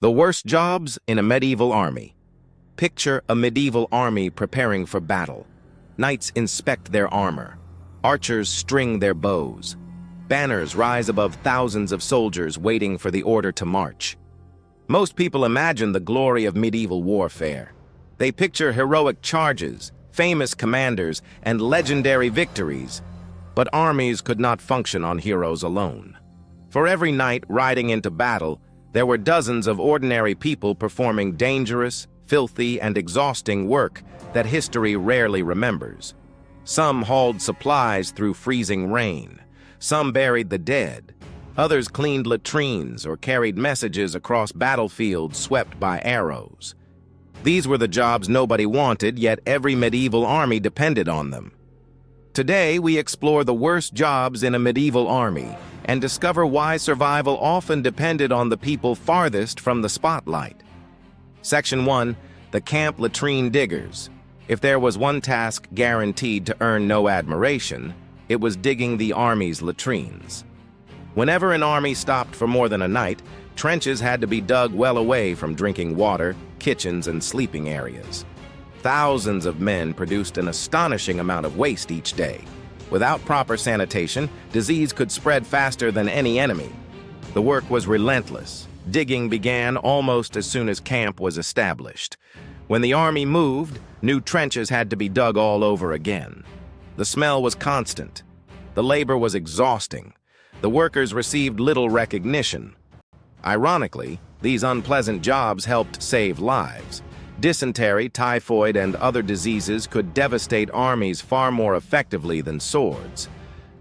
The worst jobs in a medieval army. Picture a medieval army preparing for battle. Knights inspect their armor. Archers string their bows. Banners rise above thousands of soldiers waiting for the order to march. Most people imagine the glory of medieval warfare. They picture heroic charges, famous commanders, and legendary victories. But armies could not function on heroes alone. For every knight riding into battle, there were dozens of ordinary people performing dangerous, filthy, and exhausting work that history rarely remembers. Some hauled supplies through freezing rain. Some buried the dead. Others cleaned latrines or carried messages across battlefields swept by arrows. These were the jobs nobody wanted, yet every medieval army depended on them. Today, we explore the worst jobs in a medieval army and discover why survival often depended on the people farthest from the spotlight. Section 1. The Camp Latrine Diggers. If there was one task guaranteed to earn no admiration, it was digging the army's latrines. Whenever an army stopped for more than a night, trenches had to be dug well away from drinking water, kitchens, and sleeping areas. Thousands of men produced an astonishing amount of waste each day. Without proper sanitation, disease could spread faster than any enemy. The work was relentless. Digging began almost as soon as camp was established. When the army moved, new trenches had to be dug all over again. The smell was constant. The labor was exhausting. The workers received little recognition. Ironically, these unpleasant jobs helped save lives. Dysentery, typhoid, and other diseases could devastate armies far more effectively than swords.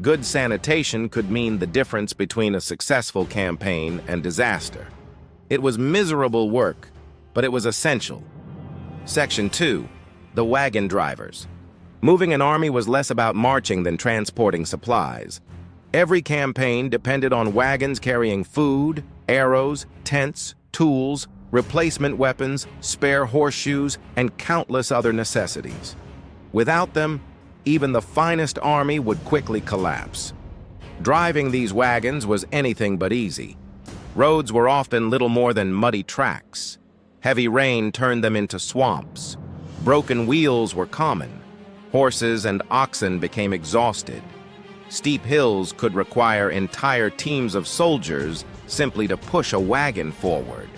Good sanitation could mean the difference between a successful campaign and disaster. It was miserable work, but it was essential. Section 2. The Wagon Drivers. Moving an army was less about marching than transporting supplies. Every campaign depended on wagons carrying food, arrows, tents, tools, replacement weapons, spare horseshoes, and countless other necessities. Without them, even the finest army would quickly collapse. Driving these wagons was anything but easy. Roads were often little more than muddy tracks. Heavy rain turned them into swamps. Broken wheels were common. Horses and oxen became exhausted. Steep hills could require entire teams of soldiers simply to push a wagon forward.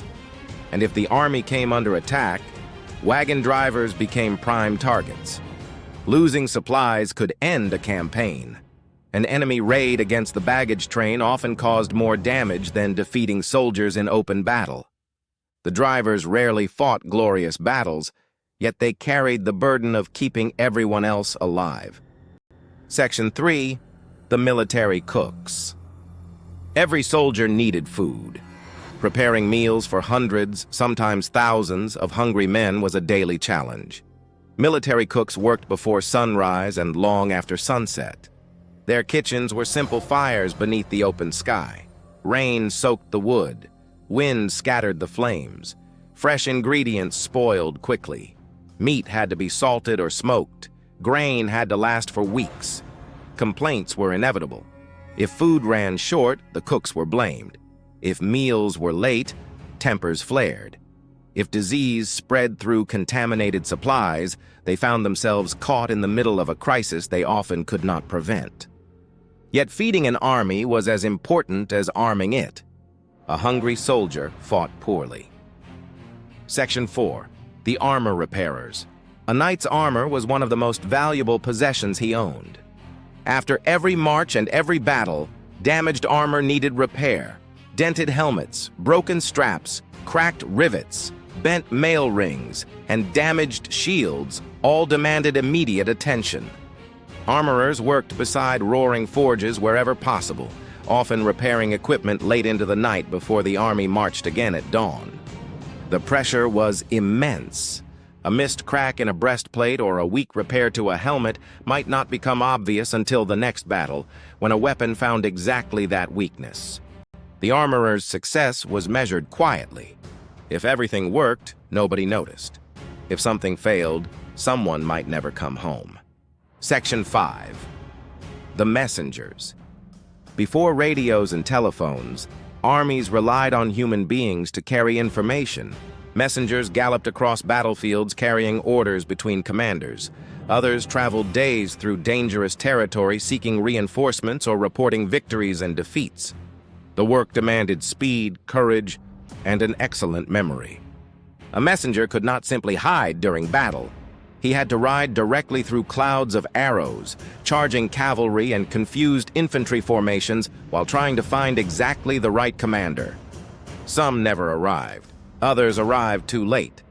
And if the army came under attack, wagon drivers became prime targets. Losing supplies could end a campaign. An enemy raid against the baggage train often caused more damage than defeating soldiers in open battle. The drivers rarely fought glorious battles, yet they carried the burden of keeping everyone else alive. Section 3. The Military Cooks. Every soldier needed food. Preparing meals for hundreds, sometimes thousands, of hungry men was a daily challenge. Military cooks worked before sunrise and long after sunset. Their kitchens were simple fires beneath the open sky. Rain soaked the wood. Wind scattered the flames. Fresh ingredients spoiled quickly. Meat had to be salted or smoked. Grain had to last for weeks. Complaints were inevitable. If food ran short, the cooks were blamed. If meals were late, tempers flared. If disease spread through contaminated supplies, they found themselves caught in the middle of a crisis they often could not prevent. Yet feeding an army was as important as arming it. A hungry soldier fought poorly. Section 4. The Armor Repairers. A knight's armor was one of the most valuable possessions he owned. After every march and every battle, damaged armor needed repair. Dented helmets, broken straps, cracked rivets, bent mail rings, and damaged shields all demanded immediate attention. Armorers worked beside roaring forges wherever possible, often repairing equipment late into the night before the army marched again at dawn. The pressure was immense. A missed crack in a breastplate or a weak repair to a helmet might not become obvious until the next battle, when a weapon found exactly that weakness. The armorer's success was measured quietly. If everything worked, nobody noticed. If something failed, someone might never come home. Section 5. The Messengers. Before radios and telephones, Armies relied on human beings to carry information. Messengers galloped across battlefields carrying orders between commanders. Others traveled days through dangerous territory seeking reinforcements or reporting victories and defeats. The work demanded speed, courage, and an excellent memory. A messenger could not simply hide during battle. He had to ride directly through clouds of arrows, charging cavalry and confused infantry formations while trying to find exactly the right commander. Some never arrived. Others arrived too late.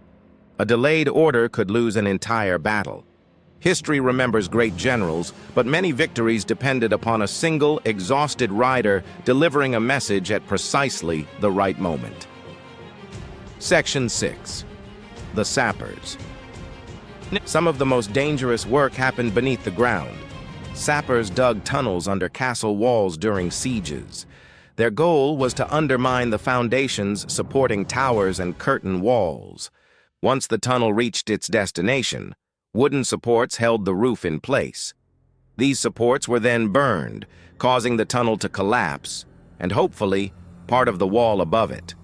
A delayed order could lose an entire battle. History remembers great generals, but many victories depended upon a single, exhausted rider delivering a message at precisely the right moment. Section 6. The Sappers. Some of the most dangerous work happened beneath the ground. Sappers dug tunnels under castle walls during sieges. Their goal was to undermine the foundations supporting towers and curtain walls. Once the tunnel reached its destination, wooden supports held the roof in place. These supports were then burned, causing the tunnel to collapse, and hopefully, part of the wall above it.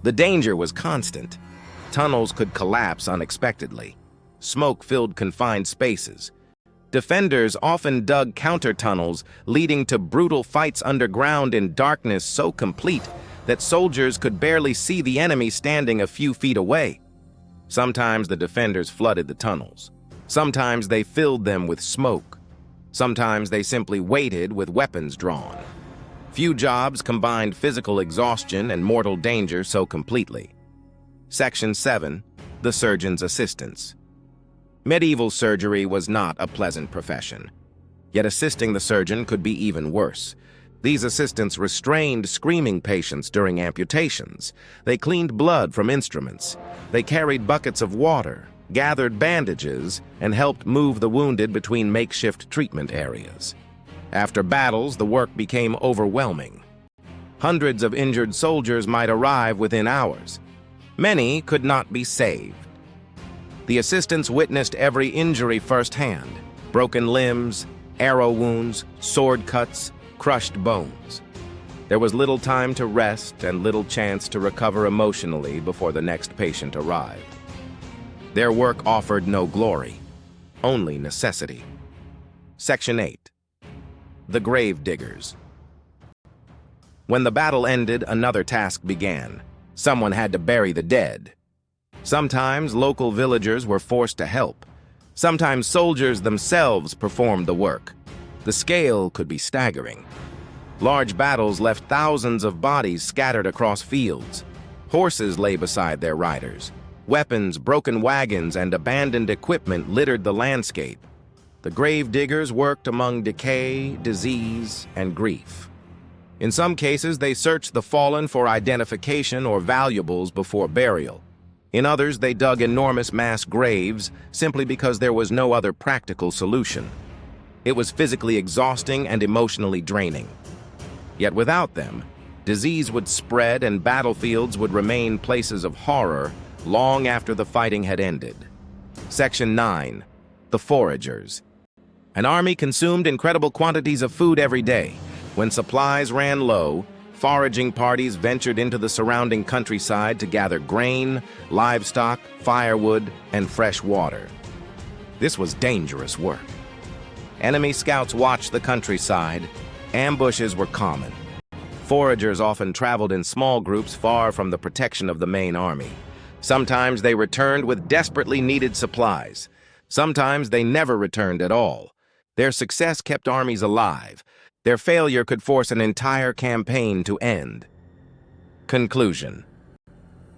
The danger was constant. Tunnels could collapse unexpectedly. Smoke filled confined spaces. Defenders often dug counter-tunnels, leading to brutal fights underground in darkness so complete that soldiers could barely see the enemy standing a few feet away. Sometimes the defenders flooded the tunnels. Sometimes they filled them with smoke. Sometimes they simply waited with weapons drawn. Few jobs combined physical exhaustion and mortal danger so completely. Section 7. The Surgeon's Assistants. Medieval surgery was not a pleasant profession. Yet assisting the surgeon could be even worse. These assistants restrained screaming patients during amputations. They cleaned blood from instruments. They carried buckets of water, gathered bandages, and helped move the wounded between makeshift treatment areas. After battles, the work became overwhelming. Hundreds of injured soldiers might arrive within hours. Many could not be saved. The assistants witnessed every injury firsthand: broken limbs, arrow wounds, sword cuts, crushed bones. There was little time to rest and little chance to recover emotionally before the next patient arrived. Their work offered no glory, only necessity. Section 8. The Grave Diggers. When the battle ended, another task began. Someone had to bury the dead. Sometimes local villagers were forced to help. Sometimes soldiers themselves performed the work. The scale could be staggering. Large battles left thousands of bodies scattered across fields. Horses lay beside their riders. Weapons, broken wagons, and abandoned equipment littered the landscape. The grave diggers worked among decay, disease, and grief. In some cases, they searched the fallen for identification or valuables before burial. In others, they dug enormous mass graves simply because there was no other practical solution. It was physically exhausting and emotionally draining. Yet without them, disease would spread and battlefields would remain places of horror long after the fighting had ended. Section 9. The Foragers. An army consumed incredible quantities of food every day. When supplies ran low, foraging parties ventured into the surrounding countryside to gather grain, livestock, firewood, and fresh water. This was dangerous work. Enemy scouts watched the countryside. Ambushes were common. Foragers often traveled in small groups far from the protection of the main army. Sometimes they returned with desperately needed supplies. Sometimes they never returned at all. Their success kept armies alive. Their failure could force an entire campaign to end. Conclusion.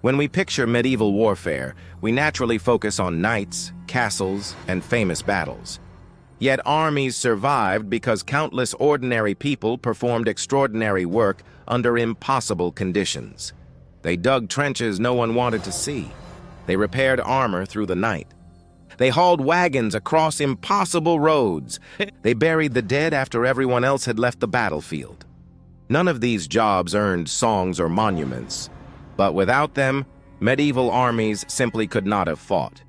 When we picture medieval warfare, we naturally focus on knights, castles, and famous battles. Yet armies survived because countless ordinary people performed extraordinary work under impossible conditions. They dug trenches no one wanted to see. They repaired armor through the night. They hauled wagons across impossible roads. They buried the dead after everyone else had left the battlefield. None of these jobs earned songs or monuments, but without them, medieval armies simply could not have fought.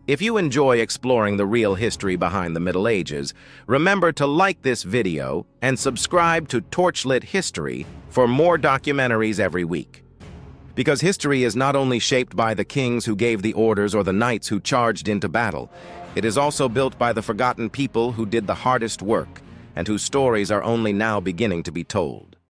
If you enjoy exploring the real history behind the Middle Ages, remember to like this video and subscribe to TorchLit History for more documentaries every week. Because history is not only shaped by the kings who gave the orders or the knights who charged into battle, it is also built by the forgotten people who did the hardest work and whose stories are only now beginning to be told.